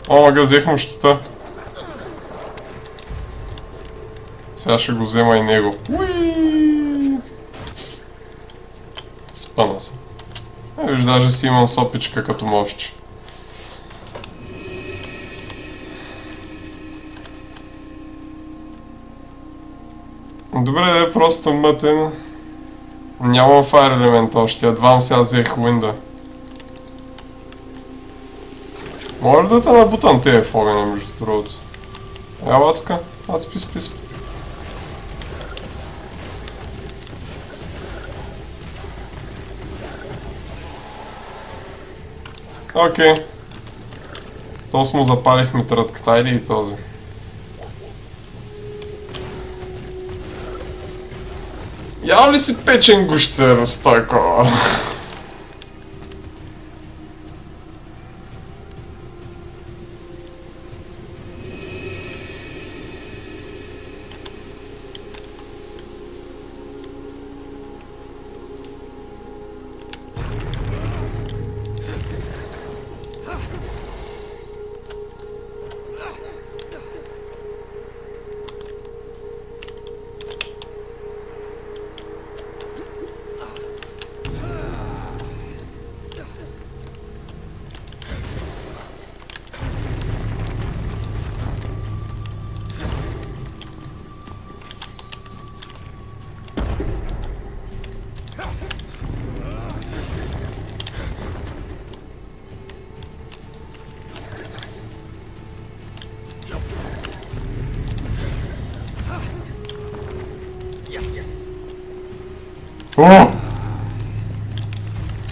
О, мага, взех му щита. Сега ще го взема и него. Уиii! Спъна се. Виж, даже си имам сопичка като мощ. Добре, да е просто мътен. Нямам Fire елемент още, едвам сега взех Уинда. Може ли да те набутам тея в огъня, между другото? Ела тука, спи. Окей. То му запалихме трътката, или и този. Ял ли си печен гущер, Стойко? О!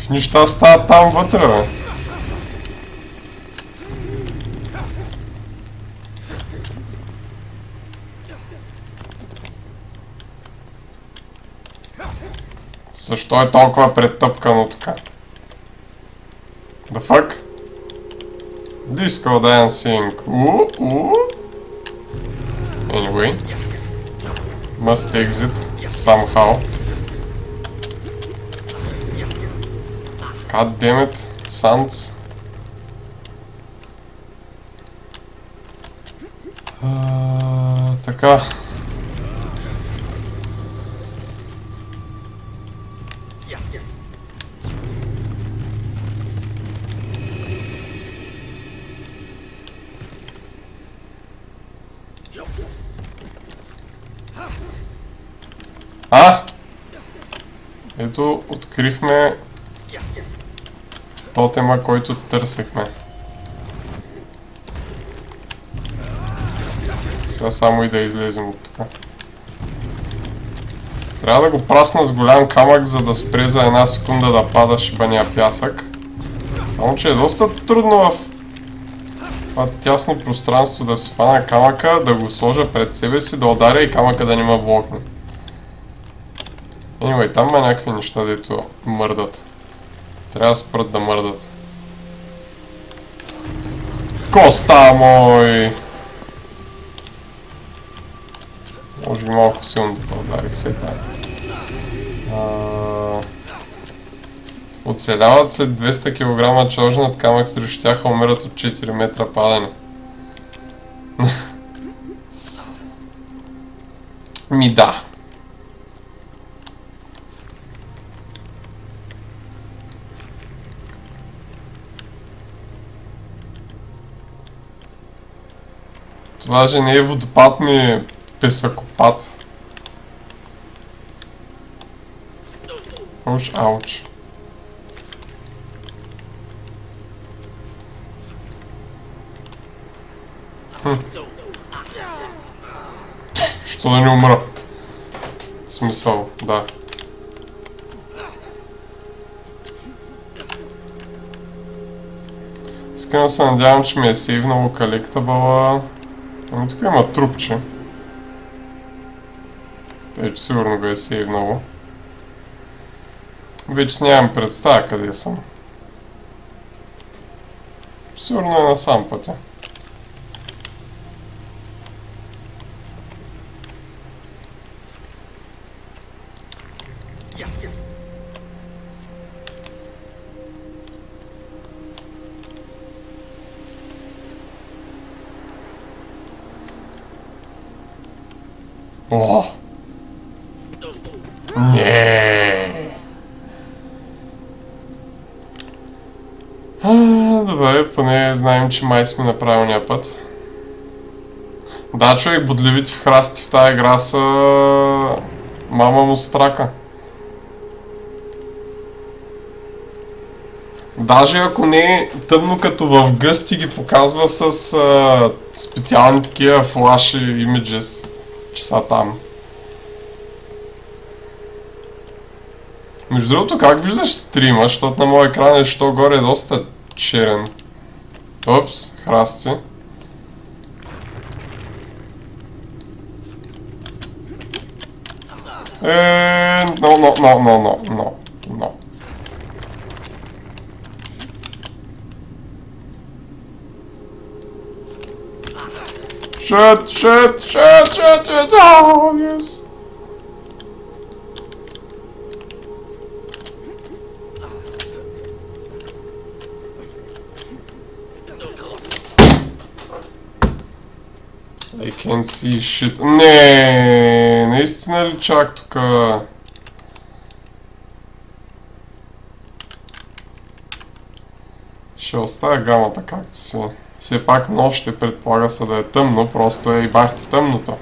Неща стават там вътре, бе. Защо е толкова претъпкано така? The fuck? Disco dancing. Anyway. Must exit somehow. God damn it, Sans. Така. Ето, открихме тотема, който търсихме. Сега само и да излезем от тук. Трябва да го прасна с голям камък, за да спре за една секунда да пада шибания пясък. Само че е доста трудно в това тясно пространство да си фана камъка, да го сложа пред себе си, да ударя и камъка да не ме блокне. Anyway, там има някакви неща, дето мърдат. Трябва да спрат да мърдат. Коста мой! Може би малко силно да те ударих се тая. Оцеляват след 200 кг чожнат камък срещу тях, умират от 4 метра падане. Ми да. Това даже не е водопад, ми е песъкопад. Ауч. Що да не умра? В смисъл, да. Искрено се надявам, че ми е сейвнало колектабъла. Ами тук има трупче. Тъй, че сигурно го е сейвнало. Вече нямам представа къде съм. Сигурно е насам пътя. О! Не. Добре, поне знаем, че май сме на правилния път. Да, човек, бодливите в храсти в тая игра са... мама му страка. Даже ако не е тъмно като в гъсти ги показва с специални такива флаш имиджес, че са там. Между другото, как виждаш стрима, защото на моя екран е що горе е доста черен. Упс, храсти. No. Shit, oh, yes. I can't see shit. Не, наистина ли чак тука? Ще оставя гамата както си. Все пак нощ предполага се да е тъмно, просто е и бахти тъмното.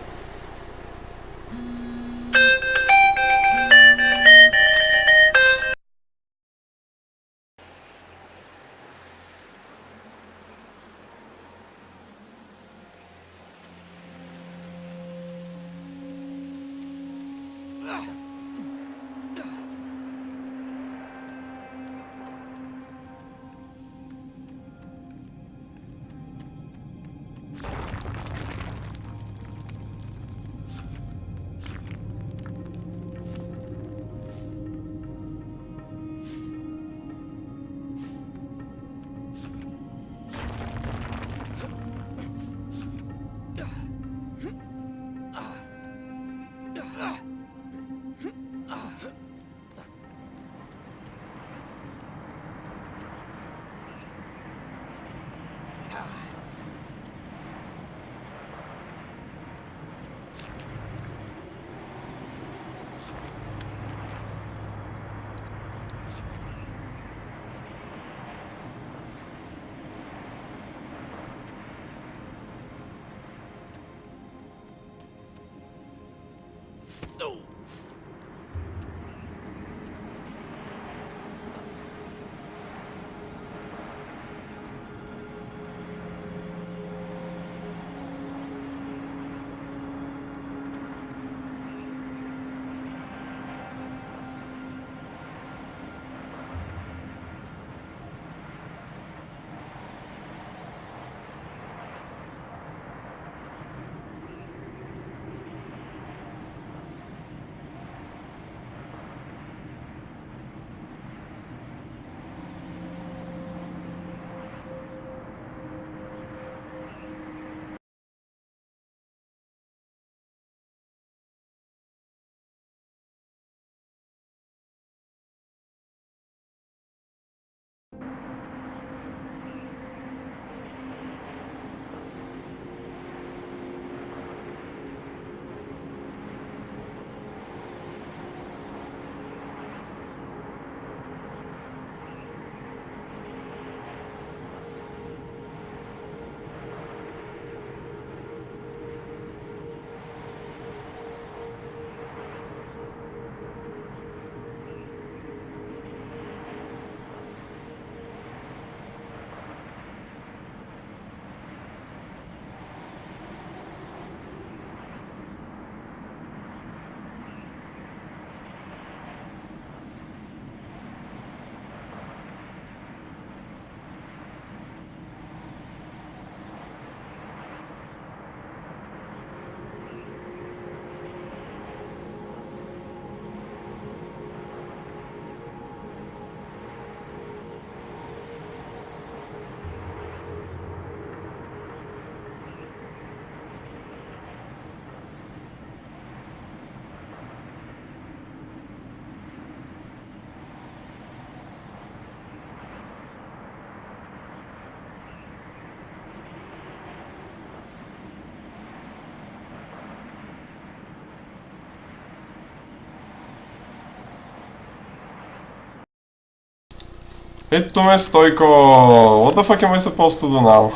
Ето ме, Стойко! What the fuck am I supposed to do now?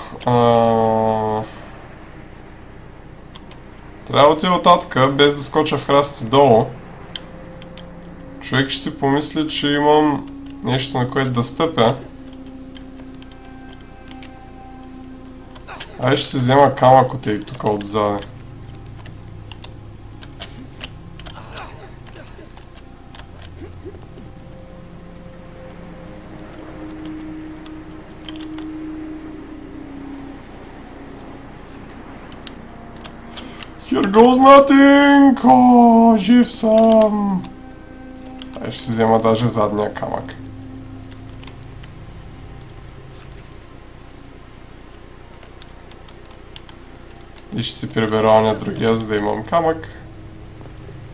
Трябва да отида оттатък, без да скоча в храстите долу. Човек ще си помисли, че имам нещо, на което да стъпя. Ай, ще си взема камък от и тук отзаде. Here goes nothing! О, жив съм! Ай, ще си взема даже задния камък. И ще си прибера оня другия, за да имам камък.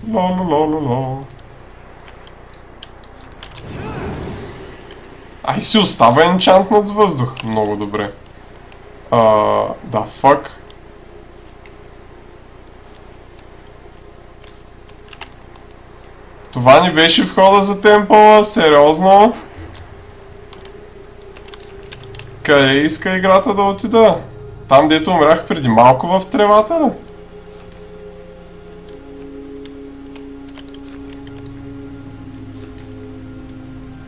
Лололололо. Ай, си остава енчантнат с въздух. Много добре. Да, фак. Това ни беше входа за темпъла, сериозно? Къде иска играта да отида? Там, дето умрях преди малко в тревата, ли?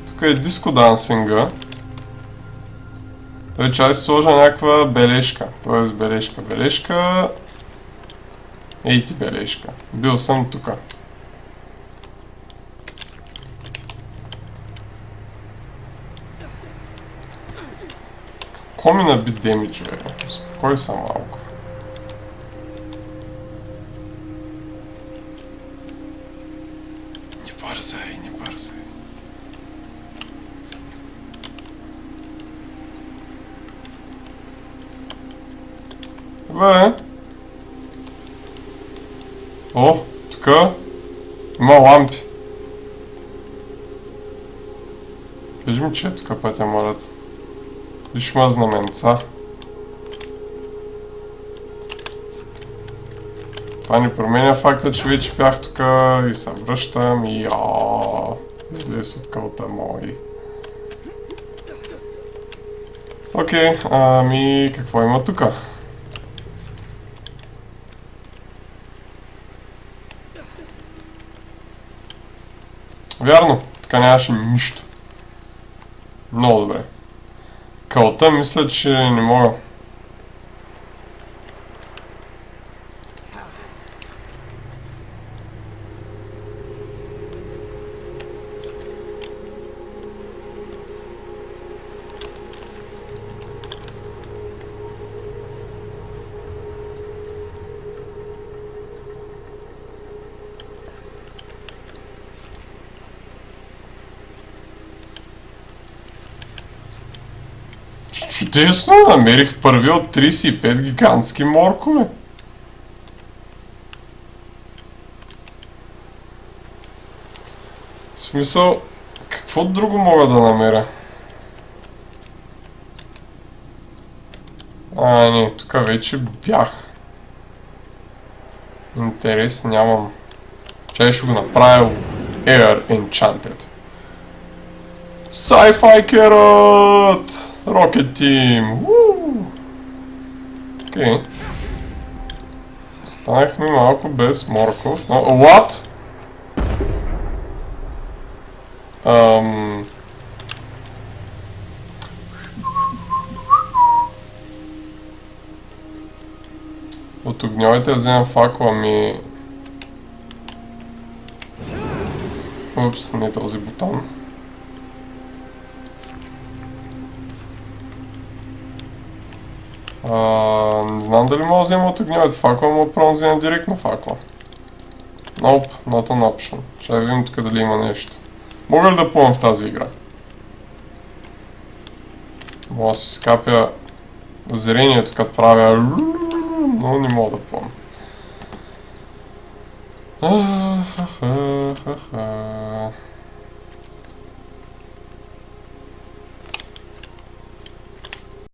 Тук е диско дансинга. Той чай си сложа някаква бележка. Тоест бележка. Ей ти бележка. Бил съм тука. Какво ми наби демидж, бе? Успокой се малко. Не бързай. Бе? О, тука има лампи. Кажи ми, че е тука пътя, молят. Виж ма знаменца. Това не променя факта, че вече бях тук и се връщам и излез от кълта мой. Окей, ами какво има тук? Вярно, така нямаше нищо. Много добре. Кълта мисля, че не мога. Чудесно, намерих първи от 35 гигантски моркове. В смисъл, какво друго мога да намеря? Не, тук вече бях. Интерес нямам. Чай ще го направя Air Enchanted. Sci-Fi Carrot! Rocket Team! Окей. Станахме малко без морков, но... What? От огньовете да вземам факла ми... Упс, не този бутон. Не знам дали мога да взема от огньовете факла, но просто взема директно факла. Nope, not an option. Ще видим тук дали има нещо. Мога ли да плувам в тази игра? Мога да си скапя зрението като правя, но не мога да плувам.